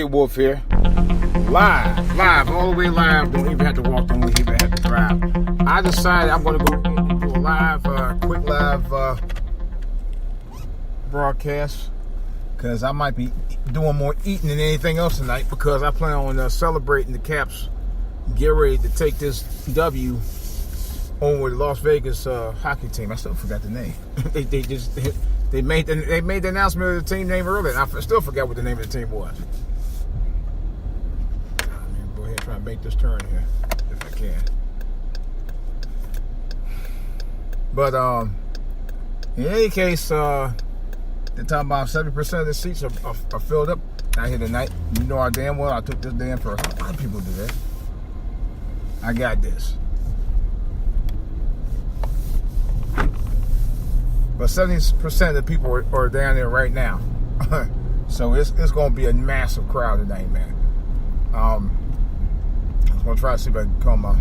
Wolf here, live, all the way live. Don't even have to walk, don't even have to drive. I decided I'm going to go and do a live, quick live broadcast because I might be doing more eating than anything else tonight because I plan on celebrating the Caps. Get ready to take this W over the Las Vegas hockey team. I still forgot the name. They made the announcement of the team name earlier, and I still forgot what the name of the team was. Go ahead and try and make this turn here if I can. But in any case, they're talking about 70% of the seats are filled up out here tonight. You know our damn well I took this damn first. A lot of people do that. I got this. But 70% of the people are down there right now. So it's going to be a massive crowd tonight, man. I was going to try to see if I can call my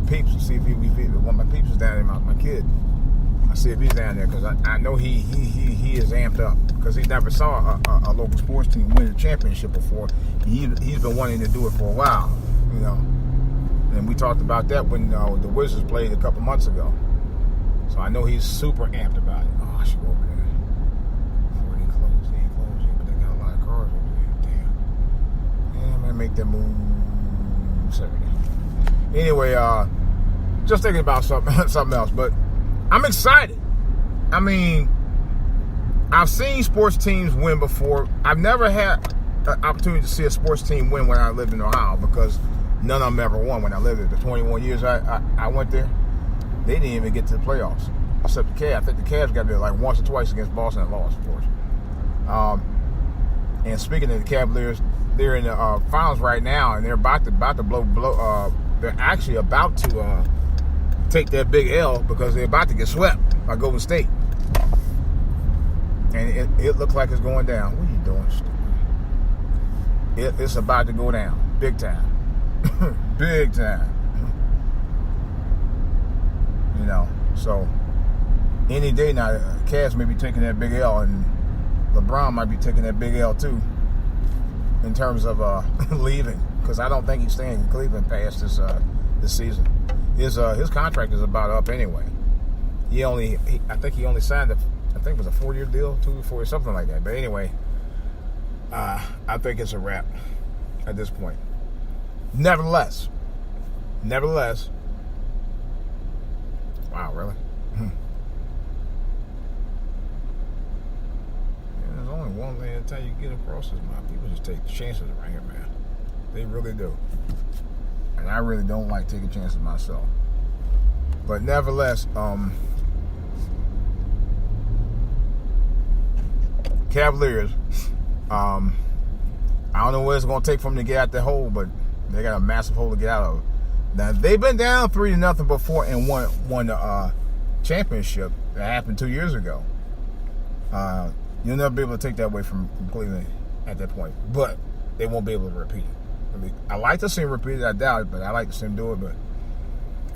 peeps and see if one of my peeps is down there, my kid. I see if he's down there because I know he is amped up because he never saw a local sports team win a championship before. He's been wanting to do it for a while, you know. And we talked about that when the Wizards played a couple months ago. So I know he's super amped about it. Oh, I should go over there. Before they close. They ain't closed yet, but they got a lot of cars over there. Damn. Yeah, I'm going to make that move Saturday. Anyway, just thinking about something else. But I'm excited. I mean, I've seen sports teams win before. I've never had an opportunity to see a sports team win when I lived in Ohio because none of them ever won when I lived there. The 21 years I went there. They didn't even get to the playoffs, except the Cavs. I think the Cavs got there like once or twice against Boston and lost, of course. And speaking of the Cavaliers, they're in the finals right now, and they're about to blow. They're actually about to take that big L because they're about to get swept by Golden State, and it looks like it's going down. What are you doing, stupid? It's about to go down, big time, big time. You know, so any day now, Cavs may be taking that big L, and LeBron might be taking that big L too, in terms of leaving, because I don't think he's staying in Cleveland past this season. His contract is about up anyway. I think he only signed I think it was a 4-year deal, 2 to 4, something like that. But anyway, I think it's a wrap at this point. Nevertheless. Wow, really? Yeah, there's only one thing that's how you get across is my people just take chances around here, man. They really do. And I really don't like taking chances myself. But nevertheless, Cavaliers, I don't know what it's going to take for them to get out that hole, but they got a massive hole to get out of. Now, they've been down 3-0 before and won the championship that happened 2 years ago. You'll never be able to take that away from Cleveland at that point, but they won't be able to repeat it. I mean, I like to see them repeat it, I doubt it, but I like to see them do it, but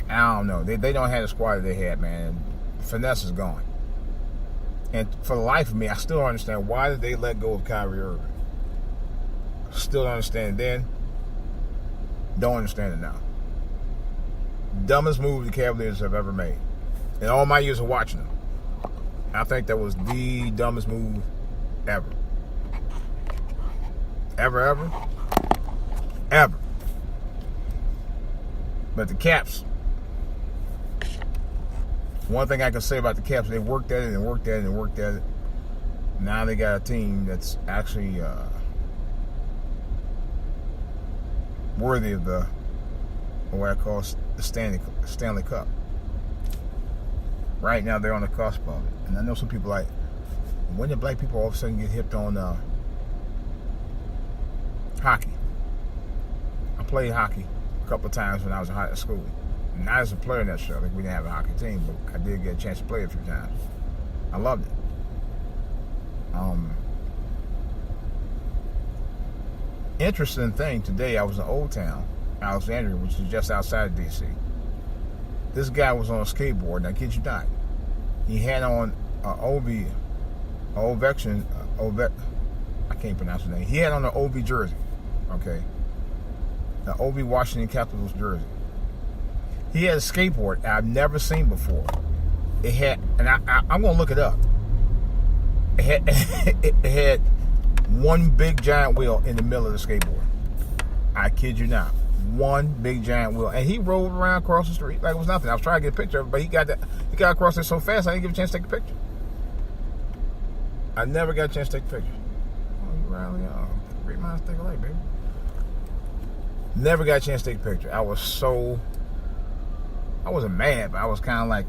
I don't know. They don't have the squad that they had, man. Finesse is gone. And for the life of me, I still don't understand why did they let go of Kyrie Irving. Still don't understand it then. Don't understand it now. Dumbest move the Cavaliers have ever made in all my years of watching them. I think that was the dumbest move ever. Ever. But the Caps, one thing I can say about the Caps, they worked at it. Now they got a team that's actually worthy of what I call the Stanley Cup. Right now, they're on the cusp of it. And I know some people like, when did black people all of a sudden get hipped on hockey? I played hockey a couple of times when I was in school. Not as a player necessarily. We didn't have a hockey team, but I did get a chance to play a few times. I loved it. Interesting thing, today I was in Old Town, Alexandria, which is just outside of D.C. This guy was on a skateboard, and I kid you not. He had on Ovechkin, I can't can't pronounce his name. He had on an OB jersey, okay, the OB Washington Capitals jersey. He had a skateboard I've never seen before. It had, and I'm gonna look it up. It had one big giant wheel in the middle of the skateboard. I kid you not. One big giant wheel, and he rolled around across the street like it was nothing. I was trying to get a picture of it, but he got across there so fast I didn't give a chance to take a picture. I never got a chance to take a picture. Great minds think alike, baby. Never got a chance to take a picture. I wasn't mad, but I was kind of like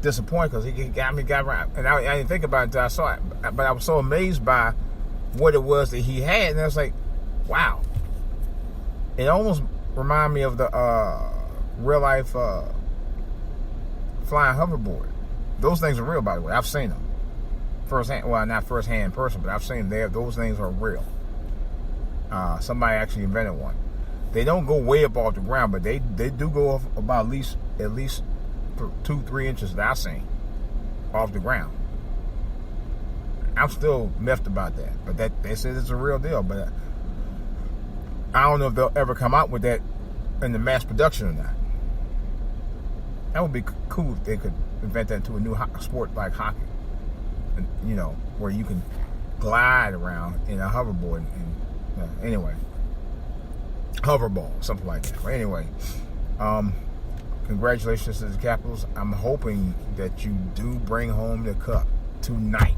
disappointed because he got around, and I didn't think about it until I saw it. But I was so amazed by what it was that he had, and I was like, wow. It almost reminded me of the real life flying hoverboard. Those things are real, by the way. I've seen them firsthand. Well, not firsthand in person, but I've seen them. Those things are real. Somebody actually invented one. They don't go way up off the ground, but they do go off about at least 2-3 inches that I've seen off the ground. I'm still miffed about that, but they said it's a real deal. But I don't know if they'll ever come out with that in the mass production or not. That would be cool if they could invent that into a new sport like hockey, and, where you can glide around in a hoverboard. And anyway, hoverball, something like that. But anyway, congratulations to the Capitals. I'm hoping that you do bring home the cup tonight.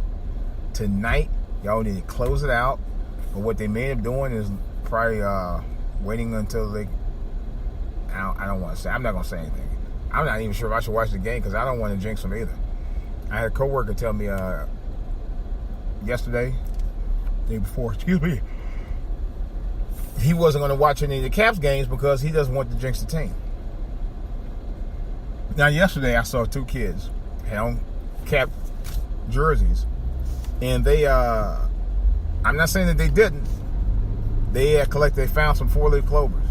Tonight, y'all need to close it out. But what they may end up doing is probably waiting until they. I don't want to say. I'm not going to say anything. I'm not even sure if I should watch the game because I don't want to jinx them either. I had a coworker tell me yesterday, day before, excuse me, he wasn't going to watch any of the Caps games because he doesn't want to jinx the team. Now, yesterday I saw 2 kids had on Cap jerseys, and they. I'm not saying that they didn't. They found some 4-leaf clovers.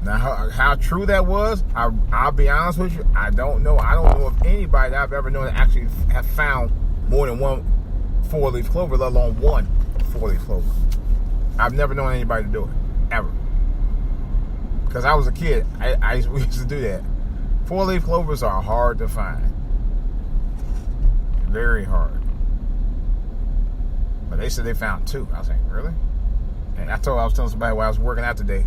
Now, how true that was, I'll be honest with you, I don't know. I don't know of anybody that I've ever known that actually have found more than one 4-leaf clover, let alone one 4-leaf clover. I've never known anybody to do it, ever. Because I was a kid, we used to do that. 4-leaf clovers are hard to find. Very hard. But they said they found 2. I was like, really? And I was telling somebody while I was working out today,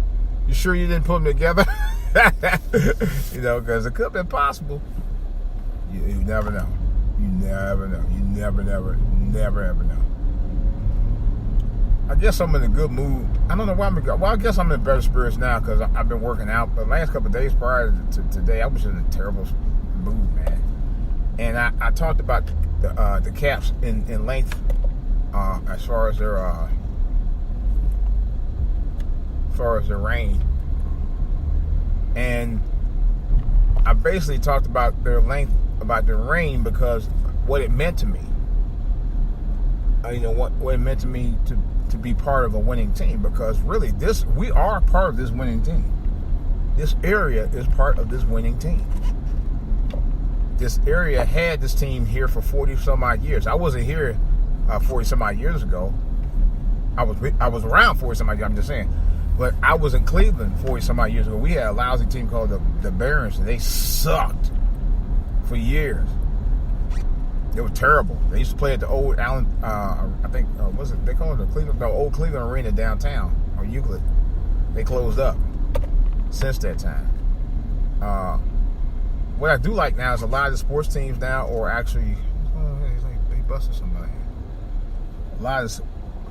you sure you didn't put them together? Because it could have been possible. You never know. You never know. You never ever know. I guess I'm in a good mood. I don't know why I guess I'm in better spirits now because I've been working out. But the last couple of days prior to today, I was in a terrible mood, man. And I talked about the Caps in length as far as their reign, and I basically talked about their length, about their reign, because what it meant to me, what it meant to me to be part of a winning team, because really we are part of this winning team. This area is part of this winning team. This area had this team here for 40 some odd years. I wasn't here 40 some odd years ago. I was around 40 some odd years, I'm just saying. But I was in Cleveland 40 some odd years ago. We had a lousy team called the Barons, and they sucked for years. They were terrible. They used to play at the old Allen, they call it the Cleveland? No, old Cleveland Arena downtown on Euclid. They closed up since that time. What I do like now is a lot of the sports teams now, or actually, they busted somebody. A lot of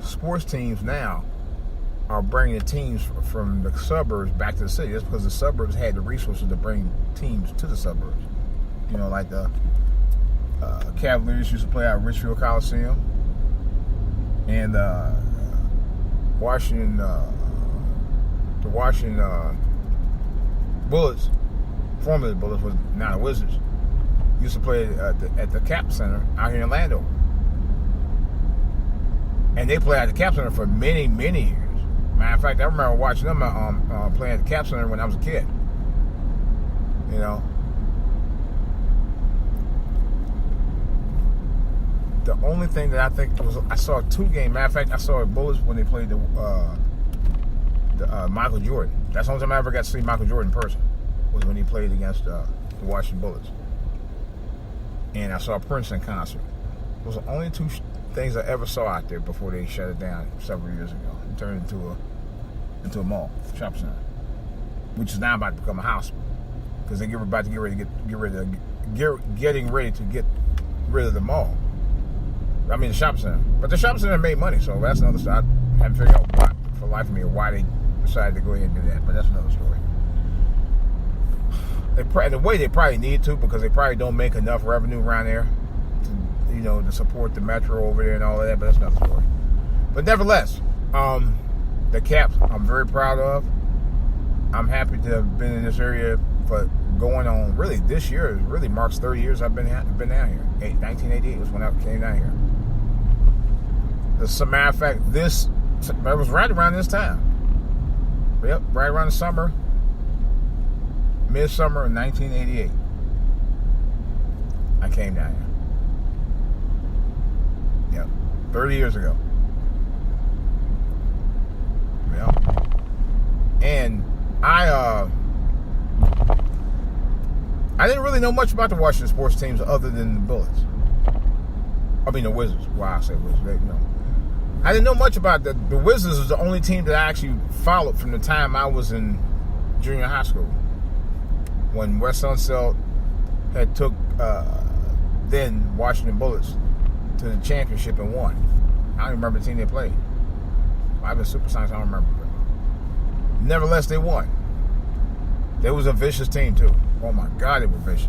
sports teams now are bringing the teams from the suburbs back to the city. That's because the suburbs had the resources to bring teams to the suburbs. Like the Cavaliers used to play out at Richfield Coliseum, and the Washington Bullets, formerly the Bullets, was now the Wizards, used to play at the Caps Center out here in Landover. And they played at the Caps Center for many, many years. Matter of fact, I remember watching them playing at the Caps Center when I was a kid. the only thing that I think was, I saw 2 games. Matter of fact, I saw Bullets when they played the Michael Jordan. That's the only time I ever got to see Michael Jordan in person, was when he played against the Washington Bullets. And I saw Prince in concert. Those are the only 2 things I ever saw out there before they shut it down several years ago and turned it into a mall, shopping center, which is now about to become a hospital because they're about to getting ready to get rid of the mall. I mean the shopping center, but the shopping center made money, so that's another story. I haven't figured out why, for the life of me, why they decided to go ahead and do that, but that's another story. The way they probably need to, because they probably don't make enough revenue around there to support the metro over there and all of that, but that's another story. But nevertheless, the Caps, I'm very proud of. I'm happy to have been in this area for going on, really, this year really marks 30 years I've been down here. 1988 was when I came down here. As a matter of fact, it was right around this time. Yep, right around the summer, midsummer of 1988. I came down here. Yep, 30 years ago. Yep. And I didn't really know much about the Washington sports teams other than the Bullets. I mean the Wizards. Why I say Wizards? I didn't know much about the Wizards. Was the only team that I actually followed from the time I was in junior high school, when West Unseld had took then Washington Bullets to the championship and won. I don't remember the team they played. I've been Super Sonics, I don't remember. But nevertheless, they won. They was a vicious team too. Oh my God, they were vicious.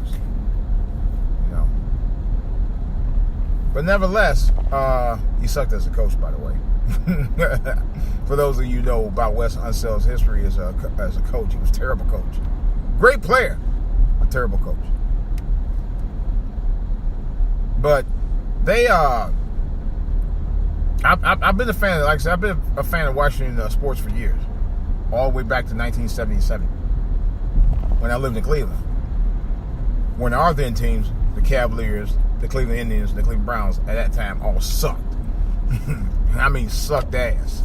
But nevertheless, he sucked as a coach, by the way. For those of you who know about Wes Unseld's history as a coach, he was a terrible coach. Great player, a terrible coach. But they, I've been a fan. Like I said, I've been a fan of Washington sports for years, all the way back to 1977 when I lived in Cleveland. When our then teams, the Cavaliers, the Cleveland Indians, and the Cleveland Browns, at that time all sucked. I mean, sucked ass.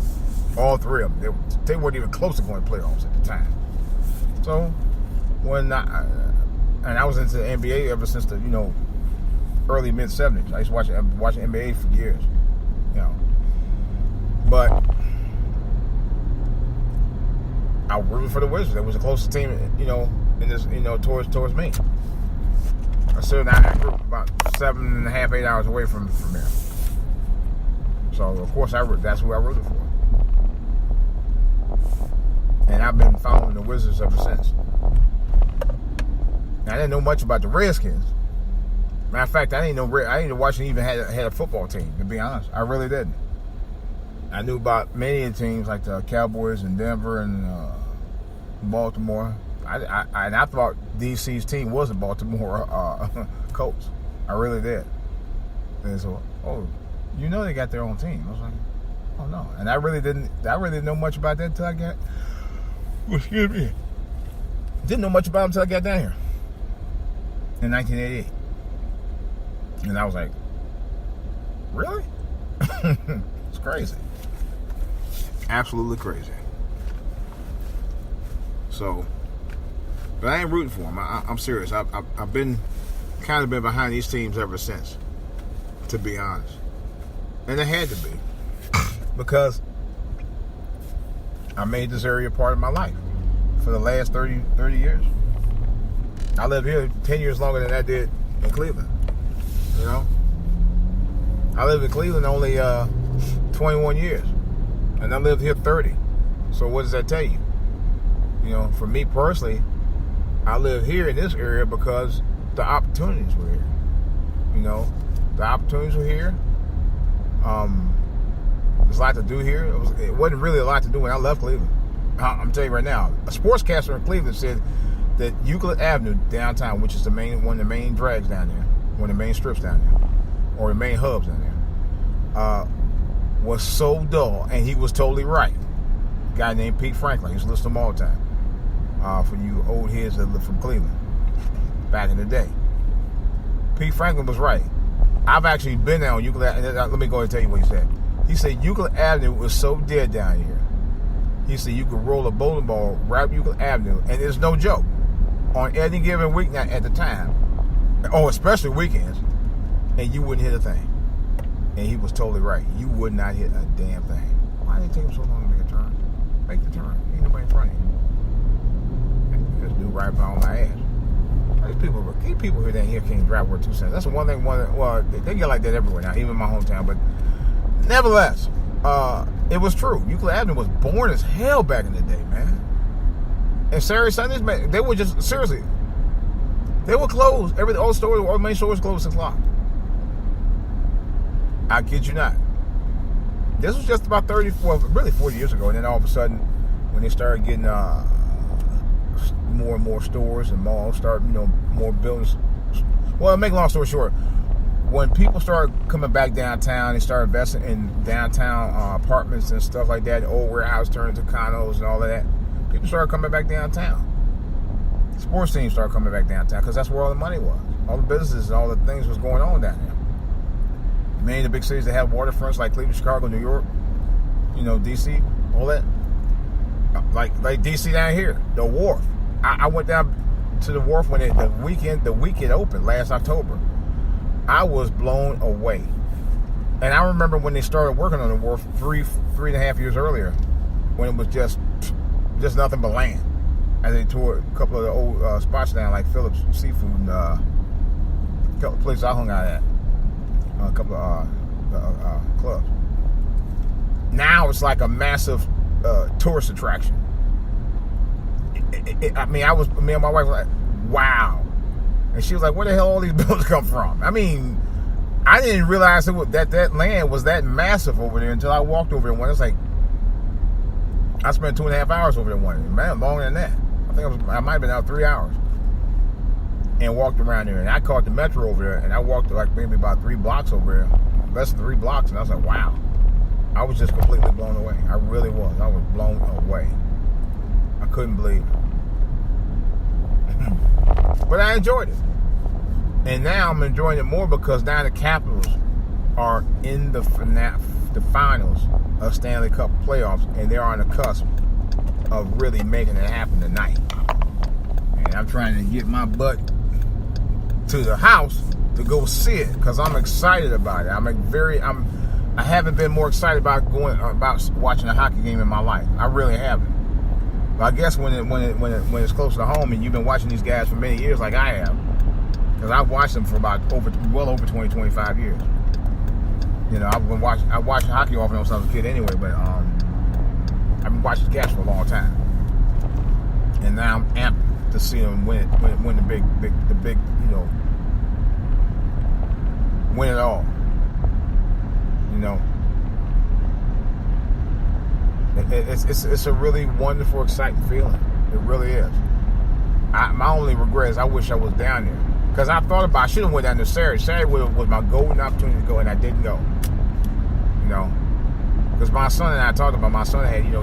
All 3 of them. They weren't even close to going to playoffs at the time. So when I was into the NBA ever since the early mid 70s. I used to watch NBA for years. But I rooted for the Wizards. It was the closest team, in this, towards me. I grew up about 7.5, 8 hours away from there. So of course that's who I rooted for. And I've been following the Wizards ever since. Now, I didn't know much about the Redskins. Matter of fact, I didn't know Washington even had a football team, to be honest. I really didn't. I knew about many of the teams like the Cowboys and Denver and Baltimore. I thought DC's team was a Baltimore Colts. I really did. And so, they got their own team. I was like, oh no. And I really didn't know much about that until I got. Excuse me. Didn't know much about them until I got down here in 1988. And I was like, really? It's crazy. Absolutely crazy. So, but I ain't rooting for them. I'm serious. I've been kind of been behind these teams ever since, to be honest. And it had to be. Because I made this area part of my life for the last 30 years. I lived here 10 years longer than I did in Cleveland. I lived in Cleveland only 21 years. And I lived here 30. So what does that tell you? For me personally, I live here in this area because the opportunities were here. The opportunities were here. There's a lot to do here. It wasn't really a lot to do when I left Cleveland. I'm telling you right now, a sportscaster in Cleveland said that Euclid Avenue downtown, which is one of the main drags down there, one of the main strips down there, or the main hubs down there, was so dull, and he was totally right. A guy named Pete Franklin, he used to listen to him all the time. For you old heads that live from Cleveland back in the day, Pete Franklin was right. I've actually been there on Euclid. Let me go and tell you what he said. He said Euclid Avenue was so dead down here. He said you could roll a bowling ball right up Euclid Avenue, and it's no joke. On any given weeknight at the time, or especially weekends, and you wouldn't hit a thing. And he was totally right. You would not hit a damn thing. Why did it take him so long to make a turn? Make the turn. Ain't nobody in front of you. This dude right behind my ass. These people here down here can't drive worth 2 cents. That's the one thing. Well, they get like that everywhere now, even in my hometown. But nevertheless, it was true. Euclid Avenue was boring as hell back in the day, man. And Saturday, Sundays, man, they were just, seriously, they were closed. All the main stores closed at 6 o'clock. I kid you not. This was just about 40 years ago. And then all of a sudden, when they started getting more and more stores and malls, more buildings. Well, to make a long story short, when people started coming back downtown, they started investing in downtown apartments and stuff like that. Old warehouse turned into condos and all of that. People started coming back downtown. Sports teams started coming back downtown because that's where all the money was. All the businesses and all the things was going on down there. Many of the big cities that have waterfronts like Cleveland, Chicago, New York, D.C., all that. Like D.C. down here, the Wharf. I went down to the Wharf when the weekend opened last October. I was blown away. And I remember when they started working on the Wharf three and a half years earlier, when it was just nothing but land. And they tore a couple of the old spots down, like Phillips Seafood and a couple of places I hung out at. A couple of clubs. Now it's like a massive tourist attraction. Me and my wife were like, wow. And she was like, where the hell all these buildings come from? I mean, I didn't realize that land was that massive over there until I walked over there one. It's like, I spent 2.5 hours over there one. Man, longer than that. I might have been out 3 hours. And walked around there. And I caught the metro over there. And I walked like maybe about 3 blocks over there. Less than 3 blocks. And I was like, wow. I was just completely blown away. I really was. I was blown away. I couldn't believe it. But I enjoyed it. And now I'm enjoying it more because now the Capitals are in the finals of Stanley Cup playoffs. And they're on the cusp of really making it happen tonight. And I'm trying to get my butt to the house to go see it because I'm excited about it. I haven't been more excited about watching a hockey game in my life. I really haven't. But I guess when it's close to home and you've been watching these guys for many years like I have, because I've watched them for well over 20, 25 years. I watched hockey off and on since I was a kid anyway, but I've been watching the Caps for a long time. And now I'm amped to see them win the big, win it all. It's a really wonderful, exciting feeling. It really is. My only regret is I wish I was down there because I thought about I should have went down there Saturday. Saturday was my golden opportunity to go, and I didn't go. Because my son and I talked about my son had he had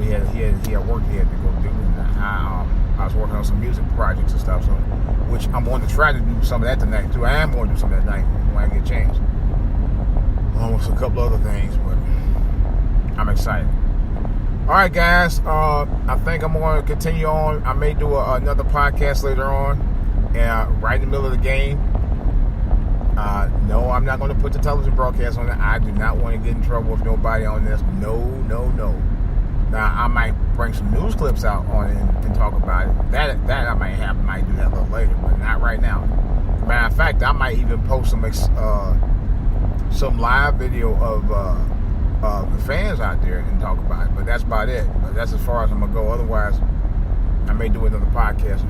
work he had to go do, and I was working on some music projects and stuff. So, which I'm going to try to do some of that tonight too. I am going to do some of that tonight when I get a chance. Along with a couple other things, but I'm excited. All right, guys. I think I'm going to continue on. I may do another podcast later on, right in the middle of the game. No, I'm not going to put the television broadcast on it. I do not want to get in trouble with nobody on this. No. Now, I might bring some news clips out on it and talk about it. That I might do that a little later, but not right now. Matter of fact, I might even post some live video of the fans out there and talk about it. But that's about it. But that's as far as I'm going to go. Otherwise, I may do another podcast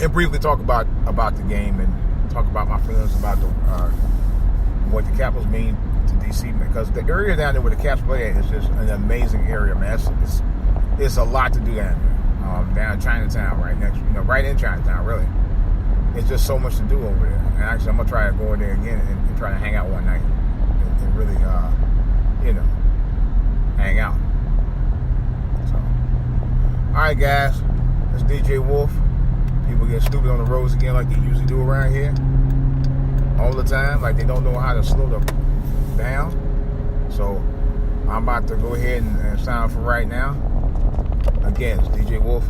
and briefly talk about the game and talk about my feelings about what the Capitals mean to DC, because the area down there where the Caps play at is just an amazing area, man. It's a lot to do down there. Down in Chinatown, right in Chinatown, really. It's just so much to do over there. And actually, I'm gonna try to go in there again and try to hang out one night and really, hang out. So, all right, guys, it's DJ Wolf. People get stupid on the roads again like they usually do around here. all the time. Like they don't know how to slow them down. So I'm about to go ahead and sign up for right now. Again, it's DJ Wolf.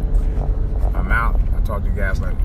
I'm out. I'll talk to you guys later.